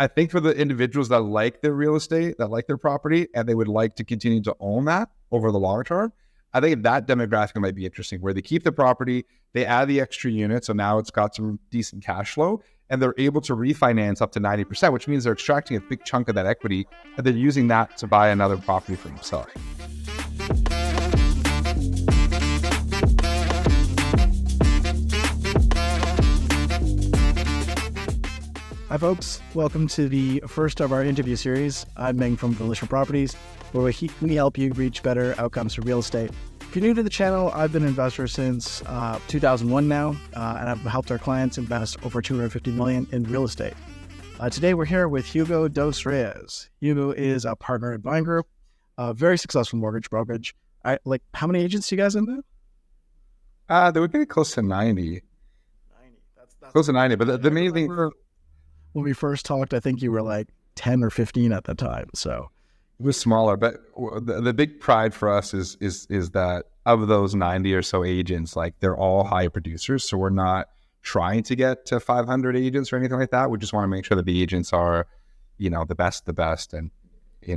I think for the individuals that like their real estate, that like their property, and they would like to continue to own that over the long term, I think that demographic might be interesting, where they keep the property, they add the extra unit, so now it's got some decent cash flow, and they're able to refinance up to 90%, which means they're extracting a big chunk of that equity, and they're using that to buy another property for themselves. Hi folks, welcome to the first of our interview series. I'm Meng from Volition Properties, where we help you reach better outcomes for real estate. If you're new to the channel, I've been an investor since 2001 now, and I've helped our clients invest over $250 million in real estate. Today we're here with Hugo Dos Reyes. Hugo is a partner at Vine Group, a very successful mortgage brokerage. How many agents do you guys into? They would be close to 90. That's close to 90, but the main thing... When we first talked, I think you were like 10 or 15 at the time. So it was smaller, but the big pride for us is that of those 90 or so agents, like they're all high producers. So we're not trying to get to 500 agents or anything like that. We just want to make sure that the agents are, the best, and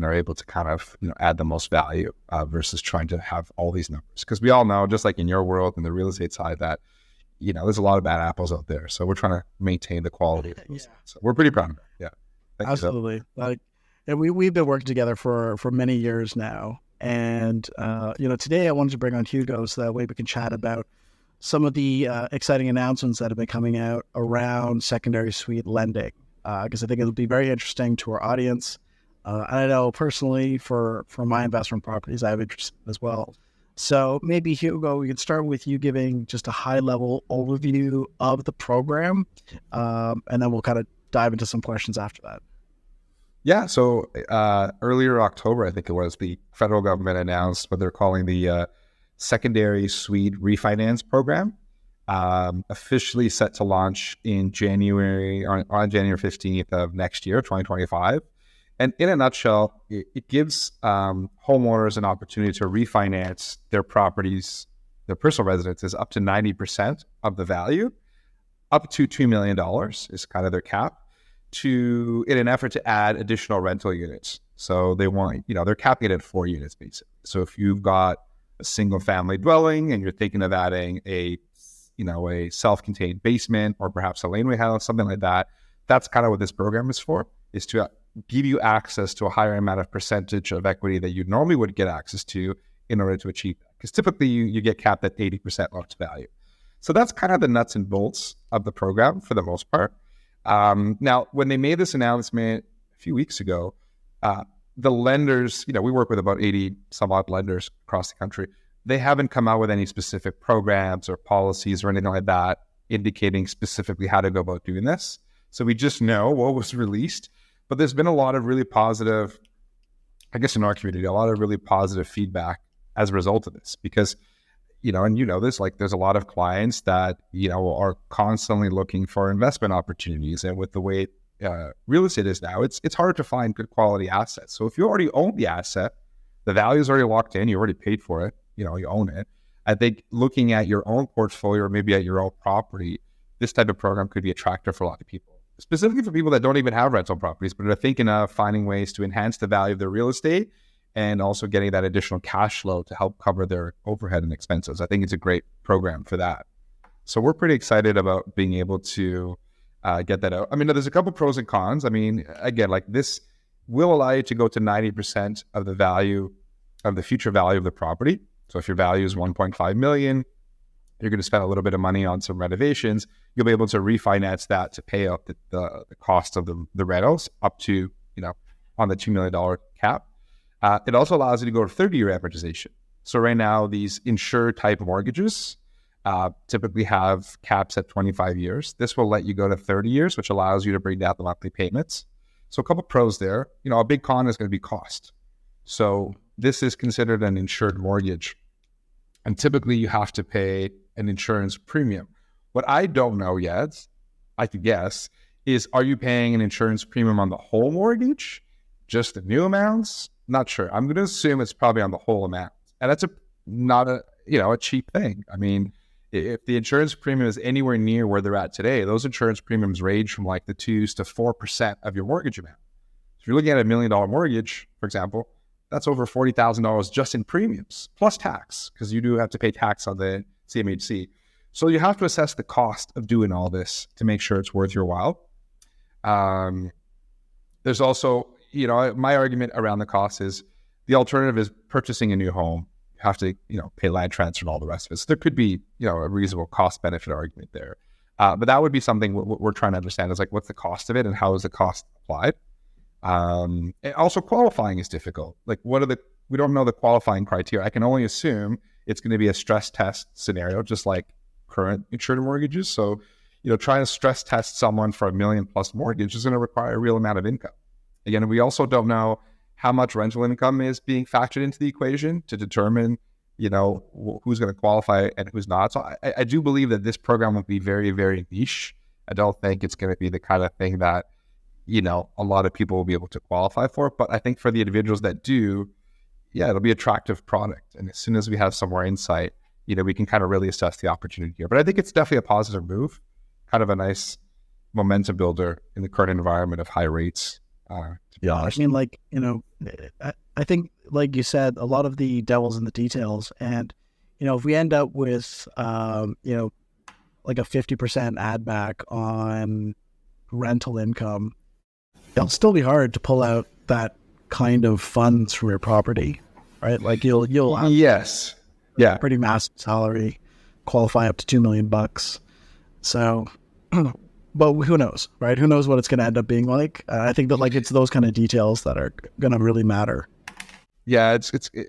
are able to kind of, add the most value versus trying to have all these numbers. Because we all know, just like in your world and the real estate side, that there's a lot of bad apples out there. So we're trying to maintain the quality of those. Yeah. So we're pretty proud of it. Yeah. Absolutely. And we've been working together for many years now. And, today I wanted to bring on Hugo so that way we can chat about some of the exciting announcements that have been coming out around secondary suite lending. Because I think it'll be very interesting to our audience. And I know personally for my investment properties, I have interest as well. So maybe, Hugo, we could start with you giving just a high-level overview of the program, and then we'll kind of dive into some questions after that. Yeah, so earlier October, I think it was, the federal government announced what they're calling the Secondary Suite Refinance Program, officially set to launch in January, on January 15th of next year, 2025. And in a nutshell, it gives homeowners an opportunity to refinance their properties, their personal residences, up to 90% of the value, up to $2 million is kind of their cap, in an effort to add additional rental units. So they want, they're capping it at 4 units basically. So if you've got a single family dwelling and you're thinking of adding a self-contained basement or perhaps a laneway house, something like that, that's kind of what this program is for, is to give you access to a higher amount of percentage of equity that you normally would get access to in order to achieve that. Because typically you get capped at 80% loan to value. So that's kind of the nuts and bolts of the program for the most part. Now, when they made this announcement a few weeks ago, the lenders, we work with about 80 some odd lenders across the country. They haven't come out with any specific programs or policies or anything like that indicating specifically how to go about doing this. So we just know what was released. But there's been a lot of really positive, I guess in our community, a lot of really positive feedback as a result of this. Because, and this, like there's a lot of clients that, are constantly looking for investment opportunities. And with the way real estate is now, it's hard to find good quality assets. So if you already own the asset, the value is already locked in, you already paid for it, you own it. I think looking at your own portfolio or maybe at your own property, this type of program could be attractive for a lot of people. Specifically for people that don't even have rental properties, but are thinking of finding ways to enhance the value of their real estate and also getting that additional cash flow to help cover their overhead and expenses. I think it's a great program for that. So we're pretty excited about being able to get that out. I mean, there's a couple pros and cons. I mean, again, like this will allow you to go to 90% of the value of the future value of the property. So if your value is 1.5 million, you're going to spend a little bit of money on some renovations, you'll be able to refinance that to pay up the cost of the rentals up to, on the $2 million cap. It also allows you to go to 30-year amortization. So right now, these insured type mortgages typically have caps at 25 years. This will let you go to 30 years, which allows you to bring down the monthly payments. So a couple pros there. A big con is going to be cost. So this is considered an insured mortgage. And typically you have to pay an insurance premium. What I don't know yet, I could guess, is are you paying an insurance premium on the whole mortgage? Just the new amounts? Not sure. I'm going to assume it's probably on the whole amount. And that's not a cheap thing. I mean, If the insurance premium is anywhere near where they're at today, those insurance premiums range from like the 2s to 4% of your mortgage amount. If you're looking at $1 million mortgage, for example, that's over $40,000 just in premiums, plus tax, because you do have to pay tax on the CMHC. So you have to assess the cost of doing all this to make sure it's worth your while. There's also, my argument around the cost is the alternative is purchasing a new home. You have to, pay land transfer and all the rest of it. So there could be, a reasonable cost benefit argument there. But that would be something we're trying to understand is like, what's the cost of it and how is the cost applied? And also qualifying is difficult. Like we don't know the qualifying criteria. I can only assume it's going to be a stress test scenario, just like current insured mortgages. So, trying to stress test someone for $1 million+ mortgage is going to require a real amount of income. Again, we also don't know how much rental income is being factored into the equation to determine, who's going to qualify and who's not. So I do believe that this program will be very, very niche. I don't think it's going to be the kind of thing that, a lot of people will be able to qualify for. But I think for the individuals that do, it'll be an attractive product. And as soon as we have some more insight, we can kind of really assess the opportunity here. But I think it's definitely a positive move, kind of a nice momentum builder in the current environment of high rates. To be honest. I mean, I think, like you said, a lot of the devil's in the details. And, if we end up with, like a 50% add back on rental income, it'll still be hard to pull out that kind of funds from your property, right? Like you'll have yes, yeah, pretty massive salary, qualify up to $2 million. So, but who knows, right? Who knows what it's going to end up being like? I think that like it's those kind of details that are going to really matter. Yeah,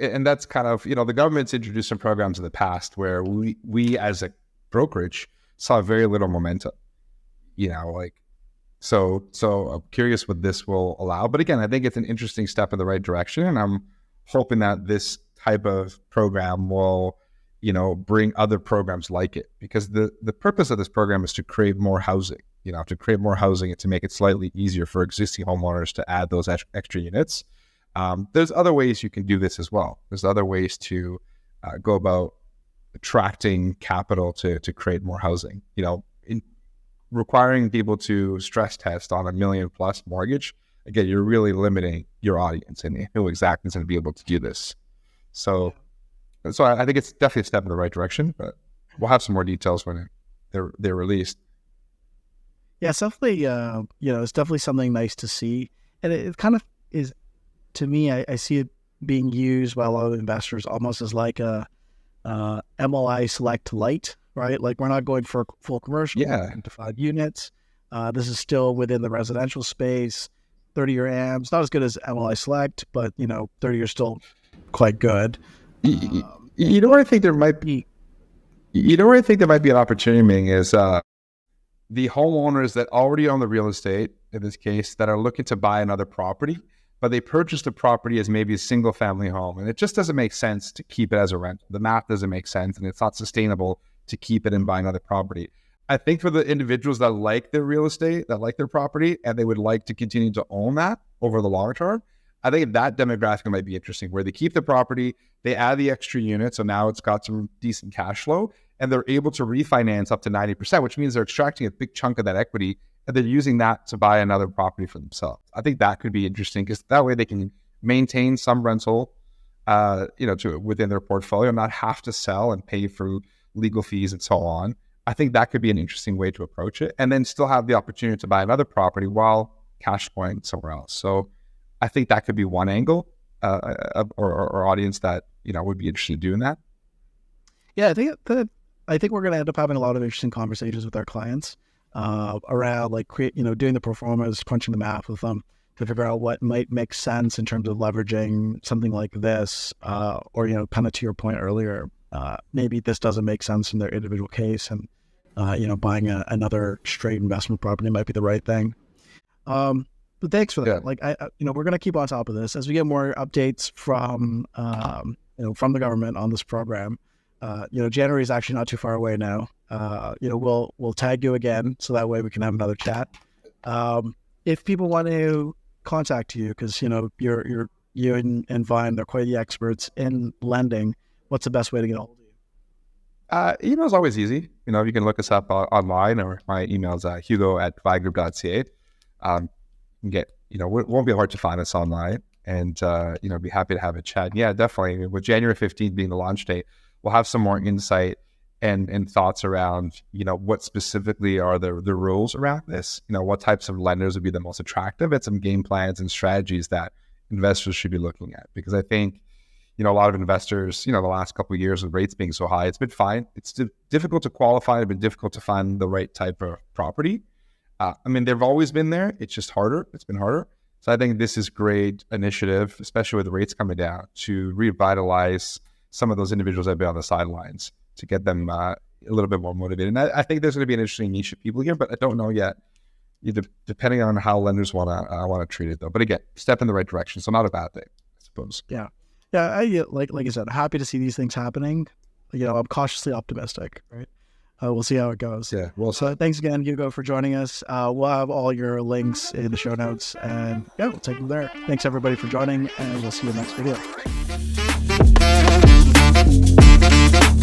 and that's kind of, the government's introduced some programs in the past where we as a brokerage saw very little momentum, so I'm curious what this will allow. But again, I think it's an interesting step in the right direction. And I'm hoping that this type of program will, bring other programs like it, because the purpose of this program is to create more housing, to create more housing and to make it slightly easier for existing homeowners to add those extra units. There's other ways you can do this as well. There's other ways to go about attracting capital to create more housing. Requiring people to stress test on $1 million+ mortgage, again, you're really limiting your audience and who exactly is going to be able to do this. So I think it's definitely a step in the right direction, but we'll have some more details when they're released. Yeah, it's definitely, it's definitely something nice to see. And it kind of is, to me, I see it being used by a lot of investors almost as like a MLI Select Lite, right? Like we're not going for full commercial, to 5 units. This is still within the residential space, 30-year AMs, not as good as MLI Select, but 30-year still quite good. Where I think there might be, an opportunity, Ming, is the homeowners that already own the real estate, in this case, that are looking to buy another property, but they purchased the property as maybe a single family home. And it just doesn't make sense to keep it as a rental. The math doesn't make sense, and it's not sustainable to keep it and buy another property. I think for the individuals that like their real estate, that like their property, and they would like to continue to own that over the long term, I think that demographic might be interesting, where they keep the property, they add the extra unit, so now it's got some decent cash flow, and they're able to refinance up to 90%, which means they're extracting a big chunk of that equity, and they're using that to buy another property for themselves. I think that could be interesting, because that way they can maintain some rental, to within their portfolio, not have to sell and pay for legal fees and so on. I think that could be an interesting way to approach it, and then still have the opportunity to buy another property while cash flowing somewhere else. So I think that could be one angle or audience that would be interested in doing that. Yeah, I think we're going to end up having a lot of interesting conversations with our clients around like doing the pro formas, crunching the math with them to figure out what might make sense in terms of leveraging something like this, or kind of to your point earlier, maybe this doesn't make sense in their individual case, and buying another straight investment property might be the right thing. But thanks for that. Yeah. Like we're going to keep on top of this as we get more updates from from the government on this program. January is actually not too far away now. We'll tag you again so that way we can have another chat. If people want to contact you, because you and Vine, they're quite the experts in lending, what's the best way to get a hold of you? Email is always easy. You can look us up online, or my email is hugo@vigroup.ca. It won't be hard to find us online, and be happy to have a chat. Yeah, definitely. With January 15th being the launch date, we'll have some more insight and thoughts around, what specifically are the rules around this, what types of lenders would be the most attractive, and some game plans and strategies that investors should be looking at. Because I think, a lot of investors, the last couple of years with rates being so high, it's been fine. It's difficult to qualify. It's been difficult to find the right type of property. They've always been there. It's just harder. It's been harder. So I think this is great initiative, especially with the rates coming down, to revitalize some of those individuals that have been on the sidelines, to get them a little bit more motivated. And I think there's going to be an interesting niche of people here, but I don't know yet, depending on how lenders want to treat it, though. But again, step in the right direction. So not a bad thing, I suppose. Yeah. Yeah, like I said, happy to see these things happening. I'm cautiously optimistic, right? We'll see how it goes. Yeah. Well, so thanks again, Hugo, for joining us. We'll have all your links in the show notes, and yeah, we'll take them there. Thanks everybody for joining, and we'll see you in the next video.